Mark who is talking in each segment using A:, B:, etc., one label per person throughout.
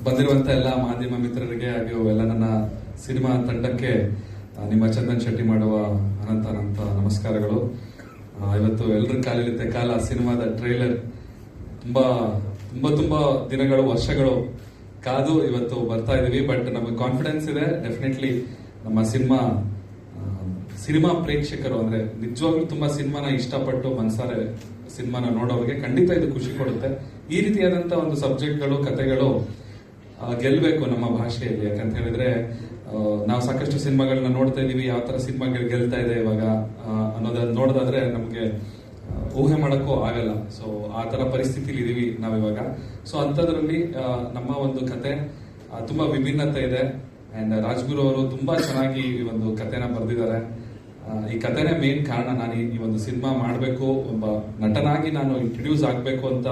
A: ಬಂದಿರುವಂತ ಎಲ್ಲ ಮಾಧ್ಯಮ ಮಿತ್ರರಿಗೆ ಹಾಗೂ ಎಲ್ಲ ನನ್ನ ಸಿನಿಮಾ ತಂಡಕ್ಕೆ ನಿಮ್ಮ ಚಂದನ್ ಶೆಟ್ಟಿ ಮಾಡುವ ಅನಂತ ಅನಂತ ನಮಸ್ಕಾರಗಳು. ಇವತ್ತು ಎಲ್ಲರ ಕಾಲಿರುತ್ತೆ ಕಾಲ ಸಿನಿಮಾದ ಟ್ರೈಲರ್ ತುಂಬಾ ತುಂಬಾ ತುಂಬಾ ದಿನಗಳು ವರ್ಷಗಳು ಕಾದು ಇವತ್ತು ಬರ್ತಾ ಇದೀವಿ. ಬಟ್ ನಮಗೆ ಕಾನ್ಫಿಡೆನ್ಸ್ ಇದೆ, ಡೆಫಿನೆಟ್ಲಿ ನಮ್ಮ ಸಿನಿಮಾ ಪ್ರೇಕ್ಷಕರು ಅಂದ್ರೆ ನಿಜವಾಗ್ಲೂ ತುಂಬಾ ಸಿನಿಮಾನ ಇಷ್ಟಪಟ್ಟು ಮನ್ಸಾರೆ ಸಿನಿಮಾನ ನೋಡೋರಿಗೆ ಖಂಡಿತ ಇದು ಖುಷಿ ಕೊಡುತ್ತೆ. ಈ ರೀತಿಯಾದಂತ ಒಂದು ಸಬ್ಜೆಕ್ಟ್ಗಳು, ಕಥೆಗಳು ಗೆಲ್ಬೇಕು ನಮ್ಮ ಭಾಷೆಯಲ್ಲಿ. ಯಾಕಂತ ಹೇಳಿದ್ರೆ ನಾವು ಸಾಕಷ್ಟು ಸಿನಿಮಾಗಳನ್ನ ನೋಡ್ತಾ ಇದೀವಿ, ಯಾವ ತರ ಸಿನಿಮಾಗಳು ಗೆಲ್ತಾ ಇದೆ ಇವಾಗ ಅನ್ನೋದನ್ನ ನೋಡೋದಾದ್ರೆ ನಮ್ಗೆ ಊಹೆ ಮಾಡಕ್ಕೂ ಆಗಲ್ಲ. ಸೊ ಆ ತರ ಪರಿಸ್ಥಿತಿಲಿ ಇದೀವಿ ನಾವಿವಾಗ. ಸೊ ಅಂಥದ್ರಲ್ಲಿ ನಮ್ಮ ಒಂದು ಕತೆ ತುಂಬಾ ವಿಭಿನ್ನತೆ ಇದೆ. ಅಂಡ್ ರಾಜ್ಗುರು ಅವರು ತುಂಬಾ ಚೆನ್ನಾಗಿ ಈ ಒಂದು ಕಥೆನ ಬರೆದಿದ್ದಾರೆ. ಈ ಕಥೆನೇ ಮೇನ್ ಕಾರಣ ನಾನು ಈ ಒಂದು ಸಿನಿಮಾ ಮಾಡಬೇಕು, ಒಬ್ಬ ನಟನಾಗಿ ನಾನು ಇಂಟ್ರೊಡ್ಯೂಸ್ ಆಗಬೇಕು ಅಂತ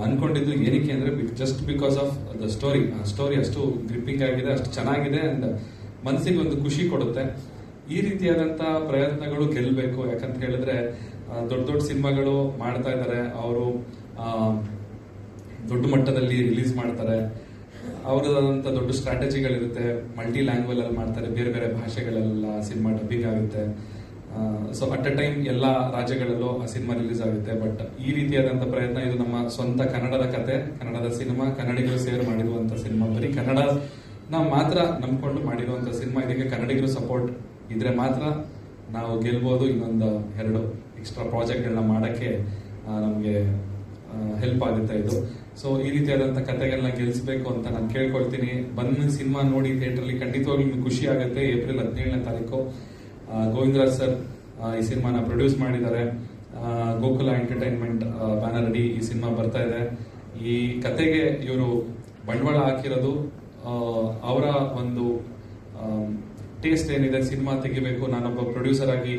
A: ಅನ್ಕೊಂಡಿದ್ದು. ಏನಕ್ಕೆ ಅಂದ್ರೆ just because of the story ಅಷ್ಟು ಗ್ರಿಪ್ಪಿಂಗ್ ಆಗಿದೆ, ಅಷ್ಟು ಚೆನ್ನಾಗಿದೆ ಅಂಡ್ ಮನಸ್ಸಿಗೆ ಒಂದು ಖುಷಿ ಕೊಡುತ್ತೆ. ಈ ರೀತಿಯಾದಂತ ಪ್ರಯತ್ನಗಳು ಗೆಲ್ಲಬೇಕು. ಯಾಕಂತ ಹೇಳಿದ್ರೆ ದೊಡ್ಡ ದೊಡ್ಡ ಸಿನಿಮಾಗಳು ಮಾಡ್ತಾ ಇದ್ದಾರೆ, ಅವರು ದೊಡ್ಡ ಮಟ್ಟದಲ್ಲಿ ರಿಲೀಸ್ ಮಾಡ್ತಾರೆ, ಅವರದಂತ ದೊಡ್ಡ ಸ್ಟ್ರಾಟಜಿಗಳಿರುತ್ತೆ, ಮಲ್ಟಿ ಲ್ಯಾಂಗ್ವೇಜ್ ಅಲ್ಲಿ ಮಾಡ್ತಾರೆ, ಬೇರೆ ಬೇರೆ ಭಾಷೆಗಳೆಲ್ಲ ಸಿನಿಮಾ ಡಬ್ಬಿಂಗ್ ಆಗುತ್ತೆ. ಸೊ ಅಟ್ ಅ ಟೈಮ್ ಎಲ್ಲ ರಾಜ್ಯಗಳಲ್ಲೂ ಆ ಸಿನಿಮಾ ರಿಲೀಸ್ ಆಗುತ್ತೆ. ಬಟ್ ಈ ರೀತಿಯಾದಂತ ಪ್ರಯತ್ನ ಇದು ನಮ್ಮ ಸ್ವಂತ ಕನ್ನಡದ ಕತೆ, ಕನ್ನಡದ ಸಿನಿಮಾ, ಕನ್ನಡಿಗರು ಸೇರಿ ಮಾಡಿರುವಂತ ಸಿನಿಮಾ, ಬರೀ ಕನ್ನಡ ನಾವು ಮಾತ್ರ ನಂಬ್ಕೊಂಡು ಮಾಡಿರುವಂತ ಸಿನಿಮಾ. ಇದಕ್ಕೆ ಕನ್ನಡಿಗರು ಸಪೋರ್ಟ್ ಇದ್ರೆ ಮಾತ್ರ ನಾವು ಗೆಲ್ಬಹುದು. ಇನ್ನೊಂದು 2 ಎಕ್ಸ್ಟ್ರಾ ಪ್ರಾಜೆಕ್ಟ್ಗಳನ್ನ ಮಾಡಕ್ಕೆ ನಮಗೆ ಹೆಲ್ಪ್ ಆಗುತ್ತೆ ಇದು. ಸೊ ಈ ರೀತಿಯಾದಂತ ಕಥೆಗಳನ್ನ ಗೆಲ್ಸ್ಬೇಕು ಅಂತ ನಾನು ಕೇಳ್ಕೊಳ್ತೀನಿ. ಬಂದು ಸಿನಿಮಾ ನೋಡಿ ಥಿಯೇಟರ್ಲಿ ಖಂಡಿತವಾಗ್ಲೂ ನಿಮ್ಗೆ ಖುಷಿ ಆಗುತ್ತೆ. ಏಪ್ರಿಲ್ 17ನೇ ತಾರೀಕು ಗೋವಿಂದರಾಜ್ ಸರ್ ಈ ಸಿನಿಮಾನ ಪ್ರೊಡ್ಯೂಸ್ ಮಾಡಿದ್ದಾರೆ. ಗೋಕುಲ ಎಂಟರ್ಟೈನ್ಮೆಂಟ್ ಬ್ಯಾನರ್ ಅಡಿ ಈ ಸಿನಿಮಾ ಬರ್ತಾ ಇದೆ. ಈ ಕತೆಗೆ ಇವರು ಬಂಡವಾಳ ಹಾಕಿರೋದು ಅವರ ಒಂದು ಟೇಸ್ಟ್ ಏನಿದೆ, ಸಿನಿಮಾ ತೆಗಿಬೇಕು, ನಾನೊಬ್ಬ ಪ್ರೊಡ್ಯೂಸರ್ ಆಗಿ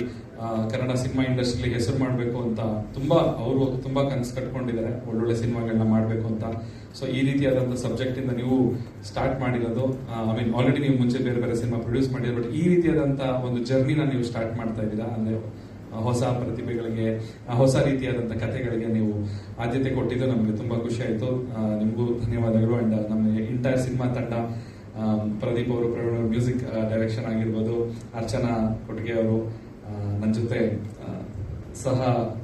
A: ಕನ್ನಡ ಸಿನಿಮಾ ಇಂಡಸ್ಟ್ರಿಲಿ ಹೆಸರು ಮಾಡಬೇಕು ಅಂತ ಅವರು ತುಂಬಾ ಕನಸು ಕಟ್ಕೊಂಡಿದ್ದಾರೆ, ಒಳ್ಳೊಳ್ಳೆ ಸಿನಿಮಾಗಳನ್ನ ಮಾಡಬೇಕು ಅಂತ. ಸೊ ಈ ರೀತಿಯಾದಂಥ ಸಬ್ಜೆಕ್ಟ್ ಇಂದ ನೀವು ಸ್ಟಾರ್ಟ್ ಮಾಡಿರೋದು, ಆಲ್ರೆಡಿ ನೀವು ಮುಂಚೆ ಬೇರೆ ಬೇರೆ ಸಿನಿಮಾ ಪ್ರೊಡ್ಯೂಸ್ ಮಾಡಿದ್ರೆ, ಬಟ್ ಈ ರೀತಿಯಾದಂಥ ಒಂದು ಜರ್ನಿನ ನೀವು ಸ್ಟಾರ್ಟ್ ಮಾಡ್ತಾ ಇದ್ದೀರಾ. ಅಂದ್ರೆ ಹೊಸ ಪ್ರತಿಭೆಗಳಿಗೆ, ಹೊಸ ರೀತಿಯಾದಂಥ ಕಥೆಗಳಿಗೆ ನೀವು ಆದ್ಯತೆ ಕೊಟ್ಟಿದ್ದು ನಮಗೆ ತುಂಬಾ ಖುಷಿ ಆಯಿತು. ನಿಮಗೂ ಧನ್ಯವಾದಗಳು. ಅಂಡ್ ನಮ್ಮ ಇಂಟೈರ್ ಸಿನಿಮಾ ತಂಡ, ಪ್ರದೀಪ್ ಅವರು, ಪ್ರವೀಣ್ ಅವರು ಮ್ಯೂಸಿಕ್ ಡೈರೆಕ್ಷನ್ ಆಗಿರ್ಬೋದು, ಅರ್ಚನಾ ಕೊಟ್ಟಿಗೆ ಅವರು ನನ್ನ ಜೊತೆ ಸಹ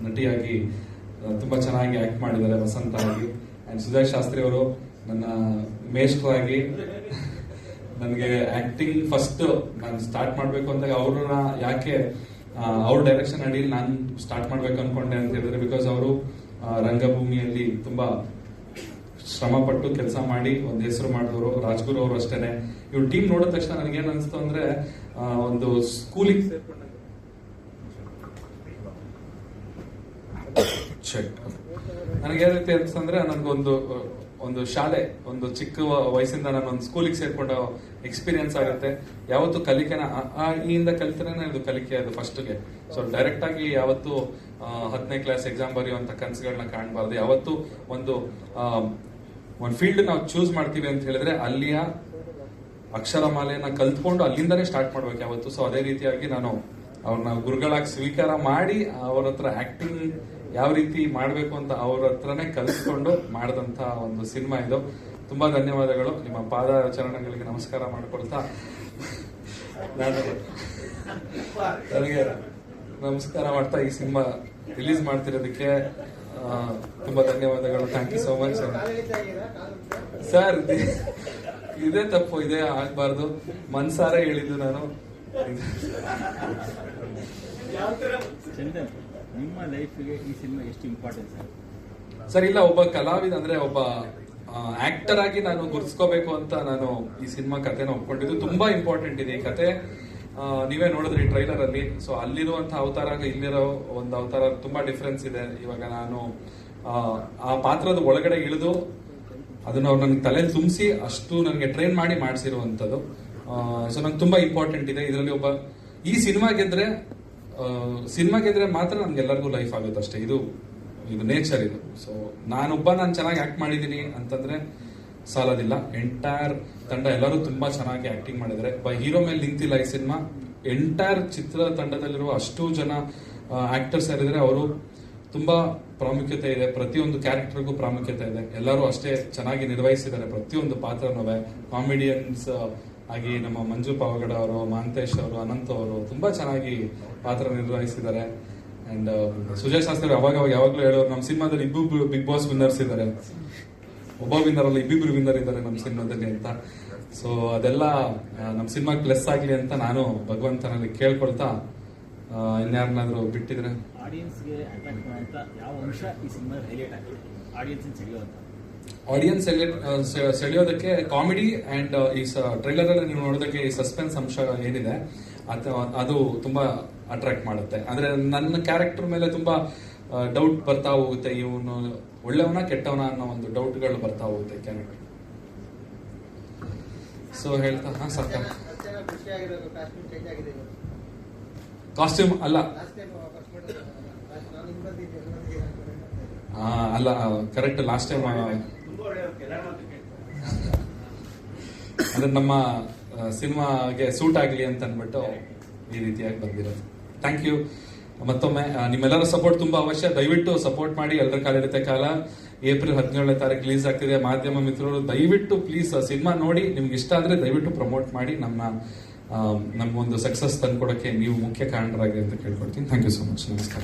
A: ನಟಿಯಾಗಿ ತುಂಬಾ ಚೆನ್ನಾಗಿ ಆಕ್ಟ್ ಮಾಡಿದ್ದಾರೆ, ವಸಂತ ಆಗಿ. ಅಂಡ್ ಸುಧಾ ಶಾಸ್ತ್ರಿ ಅವರು ನನ್ನ ಮೇಷ್ಟ್ರಾಗಿ ನನಗೆ ಆಕ್ಟಿಂಗ್ ಫಸ್ಟ್ ನಾನು ಸ್ಟಾರ್ಟ್ ಮಾಡ್ಬೇಕು ಅಂದಾಗ ಅವ್ರನ್ನ ಯಾಕೆ ಅವ್ರ ಡೈರೆಕ್ಷನ್ ಅಡಿಯಲ್ಲಿ ನಾನು ಸ್ಟಾರ್ಟ್ ಮಾಡ್ಬೇಕು ಅನ್ಕೊಂಡೆ ಅಂತ ಹೇಳಿದ್ರೆ, ಬಿಕಾಸ್ ಅವರು ರಂಗಭೂಮಿಯಲ್ಲಿ ತುಂಬಾ ಶ್ರಮ ಪಟ್ಟು ಕೆಲಸ ಮಾಡಿ ಒಂದು ಹೆಸರು ಮಾಡಿದವರು. ರಾಜ್ಗುರು ಅವರು ಅಷ್ಟೇನೆ. ಇವ್ರ ಟೀಮ್ ನೋಡಿದ ತಕ್ಷಣ ನನಗೇನ್ ಅನ್ಸ್ತು ಅಂದ್ರೆ, ಒಂದು ಸ್ಕೂಲಿಗೆ ನನಗೇನೈತೆ ಅಂತಂದ್ರೆ, ನನಗೊಂದು ಶಾಲೆ, ಒಂದು ಚಿಕ್ಕ ವಯಸ್ಸಿಂದ ನಾನು ಒಂದು ಸ್ಕೂಲಿಗೆ ಸೇರ್ಕೊಂಡ ಎಕ್ಸ್ಪೀರಿಯನ್ಸ್ ಆಗುತ್ತೆ. ಯಾವತ್ತು ಕಲಿಕೆನ ಇಂದ ಕಲಿತರೇನೆ ಇದು ಕಲಿಕೆ, ಅದು ಫಸ್ಟ್ಗೆ. ಸೊ ಡೈರೆಕ್ಟ್ ಆಗಿ ಯಾವತ್ತು 10ನೇ ಕ್ಲಾಸ್ ಎಕ್ಸಾಮ್ ಬರೆಯುವಂತ ಕನಸುಗಳನ್ನ ಕಾಣಬಾರ್ದು. ಯಾವತ್ತು ಒಂದು ಫೀಲ್ಡ್ ನಾವು ಚೂಸ್ ಮಾಡ್ತೀವಿ ಅಂತ ಹೇಳಿದ್ರೆ ಅಲ್ಲಿಯ ಅಕ್ಷರಮಾಲೆಯನ್ನ ಕಲ್ತ್ಕೊಂಡು ಅಲ್ಲಿಂದನೇ ಸ್ಟಾರ್ಟ್ ಮಾಡ್ಬೇಕು ಯಾವತ್ತು. ಸೊ ಅದೇ ರೀತಿಯಾಗಿ ನಾನು ಅವ್ರನ್ನ ಗುರುಗಳಾಗಿ ಸ್ವೀಕಾರ ಮಾಡಿ ಅವ್ರ ಹತ್ರ ಆಕ್ಟಿಂಗ್ ಯಾವ ರೀತಿ ಮಾಡ್ಬೇಕು ಅಂತ ಅವ್ರ ಹತ್ರನೇ ಕಲಿಸ್ಕೊಂಡು ಮಾಡಿದಂತ ಒಂದು ಸಿನಿಮಾ ಇದು. ತುಂಬಾ ಧನ್ಯವಾದಗಳು. ನಿಮ್ಮ ಪಾದ ಚರಣಗಳಿಗೆ ನಮಸ್ಕಾರ ಮಾಡ್ಕೊಳ್ತಾ ನನಗೆ ನಮಸ್ಕಾರ ಮಾಡ್ತಾ ಈ ಸಿನಿಮಾ ರಿಲೀಸ್ ಮಾಡ್ತಿರೋದಕ್ಕೆ ತುಂಬಾ ಧನ್ಯವಾದಗಳು. Thank you so much sir. ಇದೇ ತಪ್ಪು, ಇದೇ ಆಗ್ಬಾರ್ದು, ಮನ್ಸಾರೆ ಹೇಳಿದ್ದು ನಾನು.
B: ನಿಮ್ಮ ಲೈಫ್ಗೆ ಈ ಸಿನಿಮಾ ಎಷ್ಟು ಇಂಪಾರ್ಟೆಂಟ್
A: ಸರ್? ಇಲ್ಲ, ಒಬ್ಬ ಕಲಾವಿದ ಅಂದ್ರೆ ಒಬ್ಬ ಆಕ್ಟರ್ ಆಗಿ ನಾನು ಗುರ್ಸ್ಕೋಬೇಕು ಅಂತ ನಾನು ಈ ಸಿನಿಮಾ ಕಥೆನ ಒಪ್ಕೊಂಡಿದ್ದು. ತುಂಬಾ ಇಂಪಾರ್ಟೆಂಟ್ ಇದೆ ಈ ಕತೆ. ನೀವೇ ನೋಡಿದ್ರಿ ಟ್ರೈಲರ್ ಅಲ್ಲಿ. ಸೊ ಅಲ್ಲಿರುವಂತಹ ಅವತಾರ, ಇಲ್ಲಿರೋ ಒಂದು ಅವತಾರ ತುಂಬಾ ಡಿಫ್ರೆನ್ಸ್ ಇದೆ. ಇವಾಗ ನಾನು ಆ ಪಾತ್ರದ ಒಳಗಡೆ ಇಳಿದು ಅದನ್ನ ಅವ್ರು ನನಗೆ ತಲೆಯಲ್ಲಿ ತುಂಬಿಸಿ ಅಷ್ಟು ನನಗೆ ಟ್ರೈನ್ ಮಾಡಿ ಮಾಡಿಸಿರುವಂತದ್ದು. ಸೊ ನಂಗೆ ತುಂಬಾ ಇಂಪಾರ್ಟೆಂಟ್ ಇದೆ ಇದರಲ್ಲಿ. ಈ ಸಿನಿಮಾ ಗೆದ್ರೆ ಮಾತ್ರ ನಮ್ಗೆಲ್ಲರಿಗೂ ಲೈಫ್ ಆಗುತ್ತೆ ಅಷ್ಟೇ. ಇದು ನೇಚರ್ ಇದು. ಸೊ ನಾನು ಚೆನ್ನಾಗಿ ಆಕ್ಟ್ ಮಾಡಿದೀನಿ ಅಂತಂದ್ರೆ ಸಾಲದಿಲ್ಲ. ಎಂಟೈರ್ ತಂಡ ಎಲ್ಲರೂ ತುಂಬಾ ಚೆನ್ನಾಗಿ ಆಕ್ಟಿಂಗ್ ಮಾಡಿದ್ದಾರೆ. ಹೀರೋ ಮೇಲೆ ನಿಂತಿಲ್ಲ ಈ ಸಿನಿಮಾ. ಎಂಟೈರ್ ಚಿತ್ರ ತಂಡದಲ್ಲಿರುವ ಅಷ್ಟು ಜನ ಆಕ್ಟರ್ಸ್ ಯಾರಿದ್ರೆ ಅವರು ತುಂಬಾ ಪ್ರಾಮುಖ್ಯತೆ ಇದೆ, ಪ್ರತಿಯೊಂದು ಕ್ಯಾರೆಕ್ಟರ್ಗೂ ಪ್ರಾಮುಖ್ಯತೆ ಇದೆ. ಎಲ್ಲರೂ ಅಷ್ಟೇ ಚೆನ್ನಾಗಿ ನಿರ್ವಹಿಸಿದ್ದಾರೆ ಪ್ರತಿಯೊಂದು ಪಾತ್ರನೂ. ಕಾಮಿಡಿಯನ್ಸ್ ಆಗಿ ನಮ್ಮ ಮಂಜು ಪಾವಗಡ ಅವರು, ಮಹಾಂತೇಶ್ ಅವರು, ಅನಂತ್ ಅವರು ತುಂಬಾ ಚೆನ್ನಾಗಿ ಪಾತ್ರ ನಿರ್ವಹಿಸಿದ್ದಾರೆ. ಅಂಡ್ ಸುಜಯ್ ಶಾಸ್ತ್ರಿ ಅವಾಗ ಯಾವಾಗ್ಲೂ ಹೇಳೋರು, ನಮ್ಮ ಸಿನಿಮಾದಲ್ಲಿ ಇಬ್ಬರು ಬಿಗ್ ಬಾಸ್ ವಿನ್ನರ್ಸ್ ಇದ್ದಾರೆ, ಒಬ್ಬ ವಿನ್ನರ್ ಅಲ್ಲ ಇಬ್ಬಿಬ್ರು ವಿನ್ನರ್ ಇದ್ದಾರೆ ನಮ್ಮ ಸಿನಿಮಾದಲ್ಲಿ ಅಂತ. ಸೊ ಅದೆಲ್ಲ ನಮ್ಮ ಸಿನಿಮಾಗೆ ಪ್ಲಸ್ ಆಗ್ಲಿ ಅಂತ ನಾನು ಭಗವಂತನಲ್ಲಿ ಕೇಳ್ಕೊಳ್ತಾ, ಇನ್ಯಾರನ್ನಾದ್ರೂ ಬಿಟ್ಟಿದ್ರೆ
B: ಆಡಿಯನ್ಸ್ಗೆ ಅಟ್ರಾಕ್ಟ್ ಮಾಡುವಂತ ಯಾವ ಅಂಶ ಈ ಸಿನಿಮಾ ಹೈಲೈಟ್ ಆಗಿದೆ, ಆಡಿಯನ್ಸ್ ಸೆಳೆಯುವಂತ?
A: ಆಡಿಯನ್ಸ್ ಸೆಳೆಯೋದಕ್ಕೆ ಕಾಮಿಡಿ ಅಂಡ್ ಈ ಟ್ರೈಲರ್ ಅಲ್ಲಿ ನೀವು ನೋಡೋದಕ್ಕೆ ಈ ಸಸ್ಪೆನ್ಸ್ ಅಂಶ ಏನಿದೆ ಅದು ತುಂಬಾ ಅಟ್ರಾಕ್ಟ್ ಮಾಡುತ್ತೆ. ಅಂದ್ರೆ ನನ್ನ ಕ್ಯಾರೆಕ್ಟರ್ ಮೇಲೆ ತುಂಬಾ ಡೌಟ್ ಬರ್ತಾ ಹೋಗುತ್ತೆ, ಇವನು ಒಳ್ಳೆಯವನ ಕೆಟ್ಟವನ ಅನ್ನೋ ಒಂದು ಡೌಟ್ಗಳು ಬರ್ತಾ ಹೋಗುತ್ತೆ ಕ್ಯಾರೆಕ್ಟರ್. ಸೊ ಹೇಳ್ತಾ ಸಾಕ ಕಾಸ್ಟ್ಯೂಮ್ ಅಲ್ಲ ಅಲ್ಲ ಕರೆಕ್ಟ್ ಲಾಸ್ಟ್ ಟೈಮ್ ಅಂದ್ರೆ ನಮ್ಮ ಸಿನಿಮಾಗೆ ಸೂಟ್ ಆಗಲಿ ಅಂತ ಅಂದ್ಬಿಟ್ಟು ಈ ರೀತಿಯಾಗಿ ಬಂದಿರೋದು. ಥ್ಯಾಂಕ್ ಯು ಮತ್ತೊಮ್ಮೆ. ನಿಮ್ಮೆಲ್ಲರ ಸಪೋರ್ಟ್ ತುಂಬಾ ಅವಶ್ಯ. ದಯವಿಟ್ಟು ಸಪೋರ್ಟ್ ಮಾಡಿ. ಎಲ್ಲರ ಕಾಲಿರುತ್ತೆ ಕಾಲ. ಏಪ್ರಿಲ್ 17ನೇ ತಾರೀಕು ರಿಲೀಸ್ ಆಗ್ತಿದೆ. ಮಾಧ್ಯಮ ಮಿತ್ರರು ದಯವಿಟ್ಟು ಪ್ಲೀಸ್ ಸಿನಿಮಾ ನೋಡಿ, ನಿಮ್ಗೆ ಇಷ್ಟ ಆದ್ರೆ ದಯವಿಟ್ಟು ಪ್ರಮೋಟ್ ಮಾಡಿ. ನಮ್ಮೊಂದು ಸಕ್ಸಸ್ ತಂದ್ಕೊಡಕ್ಕೆ ನೀವು ಮುಖ್ಯ ಕಾರಣರಾಗಿ ಅಂತ ಕೇಳ್ಕೊಡ್ತೀನಿ. Thank you so much. ನಮಸ್ಕಾರ.